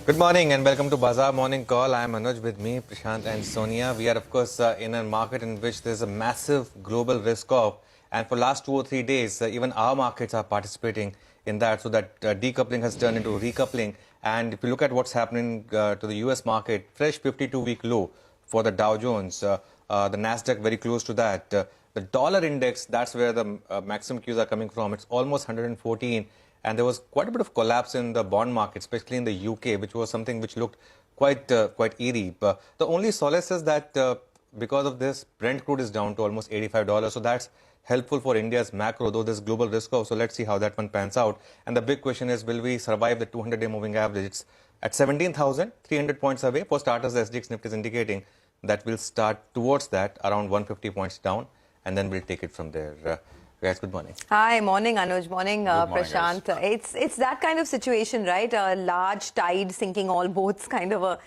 Good morning and welcome to Bazaar Morning Call. I am Anuj, with me, Prashant and Sonia. We are, of course, in a market in which there's a massive global risk off. And for last 2 or 3 days, even our markets are participating in that. So that decoupling has turned into recoupling. And if you look at what's happening to the US market, fresh 52-week low for the Dow Jones, the Nasdaq very close to that. The dollar index, that's where the maximum cues are coming from. It's almost 114. And there was quite a bit of collapse in the bond market, especially in the UK, which was something which looked quite eerie. But the only solace is that because of this, Brent crude is down to almost $85. So that's helpful for India's macro, though there's global risk off. So let's see how that one pans out. And the big question is, will we survive the 200-day moving average? It's at 17,300 points away. For starters, the SGX Nifty is indicating that we'll start towards that, around 150 points down, and then we'll take it from there. Guys, good morning. Hi, morning Anuj, morning, Prashant. Guys. It's that kind of situation, right? A large tide sinking all boats kind of a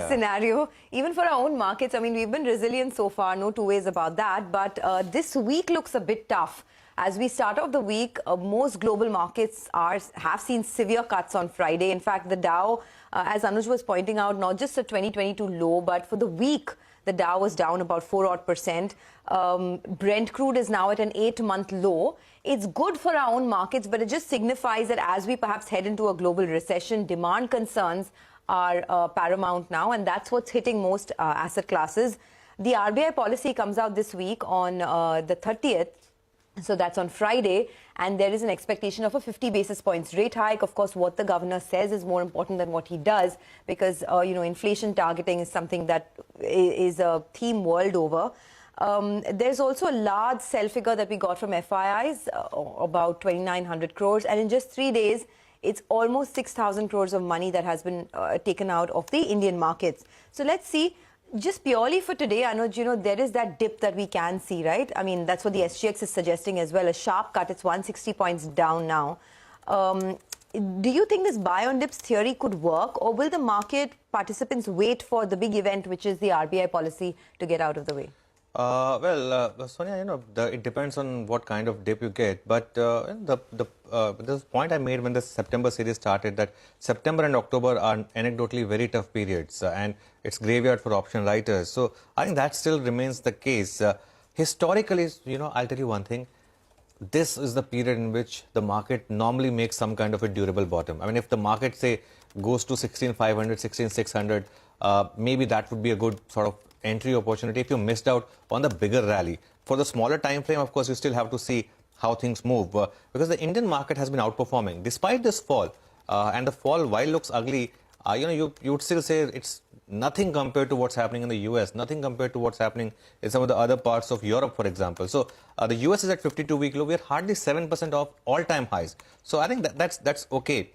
scenario. Even for our own markets, I mean, we've been resilient so far, no two ways about that. But this week looks a bit tough. As we start off the week, most global markets have seen severe cuts on Friday. In fact, the Dow, as Anuj was pointing out, not just a 2022 low, but for the week, the Dow was down about 4% odd. Brent crude is now at an 8-month low. It's good for our own markets, but it just signifies that as we perhaps head into a global recession, demand concerns are paramount now, and that's what's hitting most asset classes. The RBI policy comes out this week on the 30th. So that's on Friday, and there is an expectation of a 50 basis points rate hike. Of course, what the governor says is more important than what he does, because inflation targeting is something that is a theme world over. There's also a large sell figure that we got from FIIs, about 2,900 crores, and in just 3 days, it's almost 6,000 crores of money that has been taken out of the Indian markets. So let's see. Just purely for today, Anuj, there is that dip that we can see, right? I mean, that's what the SGX is suggesting as well. A sharp cut, it's 160 points down now. Do you think this buy on dips theory could work, or will the market participants wait for the big event, which is the RBI policy, to get out of the way? Sonia, it depends on what kind of dip you get. But the point I made when the September series started, that September and October are anecdotally very tough periods, and it's graveyard for option writers. So I think that still remains the case. Historically, I'll tell you one thing. This is the period in which the market normally makes some kind of a durable bottom. I mean, if the market, say, goes to 16,500, 16,600, maybe that would be a good sort of entry opportunity if you missed out on the bigger rally. For the smaller time frame, of course, you still have to see how things move, because the Indian market has been outperforming despite this fall, and the fall, while looks ugly, you would still say it's nothing compared to what's happening in the US, nothing compared to what's happening in some of the other parts of Europe, for example. So the US is at 52-week low. We're hardly 7% off all-time highs. So I think that's okay.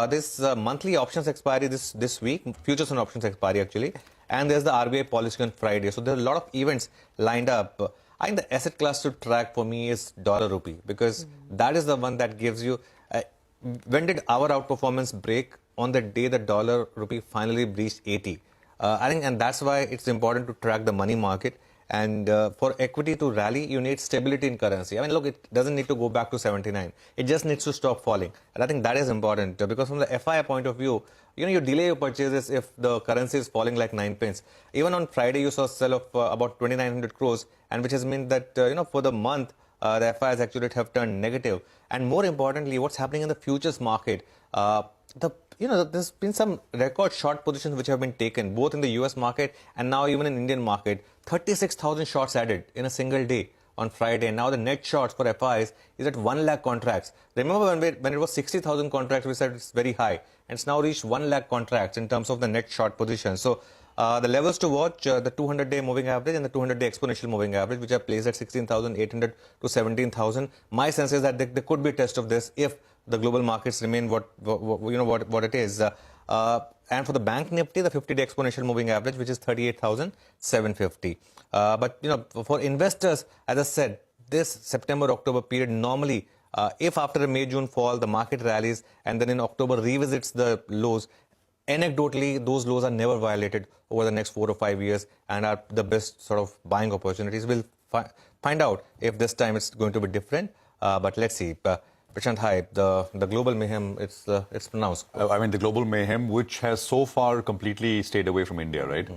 This monthly options expiry this week, futures and options expiry actually, and there's the RBI policy on Friday. So there are a lot of events lined up. I think the asset class to track for me is dollar rupee, because that is the one that gives you, when did our outperformance break? On the day the dollar rupee finally breached 80. I think, and that's why it's important to track the money market. And for equity to rally, you need stability in currency. I mean, look, it doesn't need to go back to 79. It just needs to stop falling. And I think that is important, because from the FI point of view, you delay your purchases if the currency is falling like 9 pence. Even on Friday, you saw a sell of about 2,900 crores, and which has meant that, for the month, the FIs actually have turned negative. And more importantly, what's happening in the futures market, there's been some record short positions which have been taken, both in the US market and now even in Indian market. 36,000 shorts added in a single day on Friday. And now the net shorts for FIs is at 1 lakh contracts. Remember when it was 60,000 contracts, we said it's very high. And it's now reached 1 lakh contracts in terms of the net short position. So the levels to watch, the 200-day moving average and the 200-day exponential moving average, which are placed at 16,800 to 17,000. My sense is that there could be a test of this if the global markets remain what it is. And for the Bank Nifty, the 50-day exponential moving average, which is 38,750. But for investors, as I said, this September-October period normally, if after a May-June fall, the market rallies and then in October revisits the lows, anecdotally, those lows are never violated over the next 4 or 5 years and are the best sort of buying opportunities. We'll find out if this time it's going to be different, but let's see. Prashant, hi. The global mayhem, it's pronounced. I mean, the global mayhem, which has so far completely stayed away from India, right?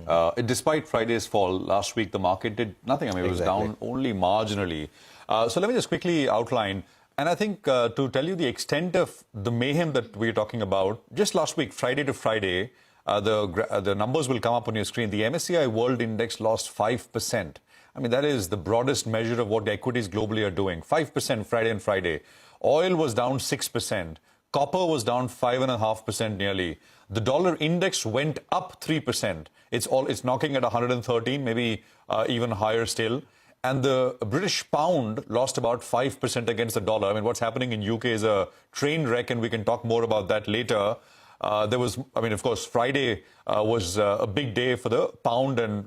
Despite Friday's fall, last week the market did nothing. I mean, it was down only marginally. So let me just quickly outline. And I think to tell you the extent of the mayhem that we're talking about, just last week, Friday to Friday, the numbers will come up on your screen. The MSCI World Index lost 5%. I mean, that is the broadest measure of what the equities globally are doing. 5% Friday and Friday. Oil was down 6%. Copper was down 5.5% nearly. The dollar index went up 3%. It's knocking at 113, maybe even higher still. And the British pound lost about 5% against the dollar. I mean, what's happening in UK is a train wreck, and we can talk more about that later. Of course, Friday was a big day for the pound and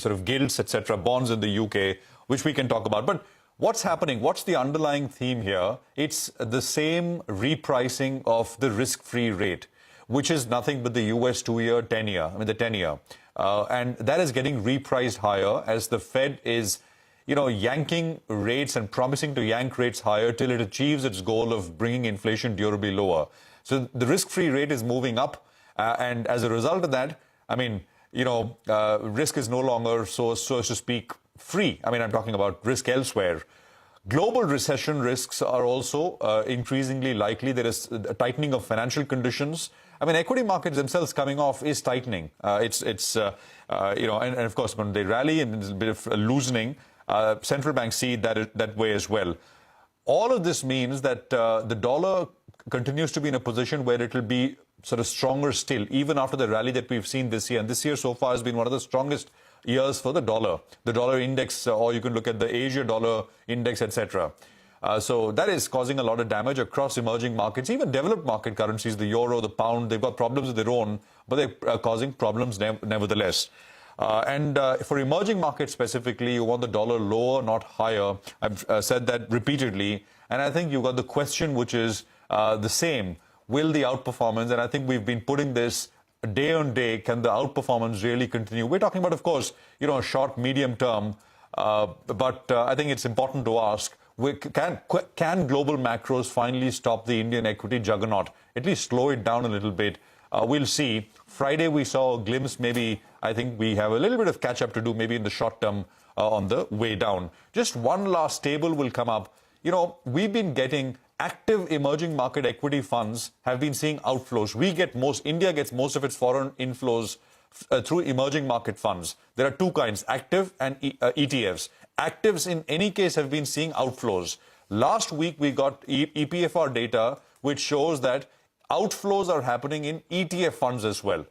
sort of gilts, etc., bonds in the UK, which we can talk about. But what's happening? What's the underlying theme here? It's the same repricing of the risk-free rate, which is nothing but the US 2-year, 10-year, I mean the 10-year. And that is getting repriced higher as the Fed is, yanking rates and promising to yank rates higher till it achieves its goal of bringing inflation durably lower. So the risk-free rate is moving up. And as a result of that, I mean, risk is no longer, so as to speak, free. I mean, I'm talking about risk elsewhere. Global recession risks are also increasingly likely. There is a tightening of financial conditions. I mean, equity markets themselves coming off is tightening. And of course, when they rally and there's a bit of loosening, central banks see that way as well. All of this means that the dollar continues to be in a position where it will be sort of stronger still, even after the rally that we've seen this year. And this year so far has been one of the strongest years for the dollar. The dollar index, or you can look at the Asia dollar index, etc. So that is causing a lot of damage across emerging markets, even developed market currencies, the euro, the pound. They've got problems of their own, but they're causing problems nevertheless. And for emerging markets specifically, you want the dollar lower, not higher. I've said that repeatedly. And I think you've got the question, which is the same. Will the outperformance, and I think we've been putting this day on day, can the outperformance really continue? We're talking about, of course, a short, medium term. But I think it's important to ask, can global macros finally stop the Indian equity juggernaut? At least slow it down a little bit. We'll see. Friday we saw a glimpse. Maybe I think we have a little bit of catch up to do maybe in the short term on the way down. Just one last table will come up. We've been getting active emerging market equity funds have been seeing outflows. India gets most of its foreign inflows through emerging market funds. There are two kinds, active and ETFs. Actives in any case have been seeing outflows. Last week we got EPFR data which shows that outflows are happening in ETF funds as well.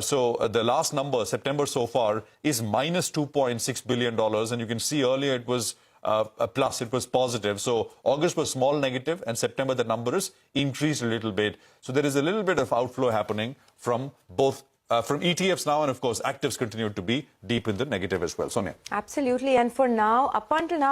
So the last number, September so far, is minus $2.6 billion. And you can see earlier it was a plus, it was positive. So August was small negative, and September the number is increased a little bit. So there is a little bit of outflow happening from both from ETFs now, and of course actives continue to be deep in the negative as well. Sonia. Absolutely. And for now, up until now,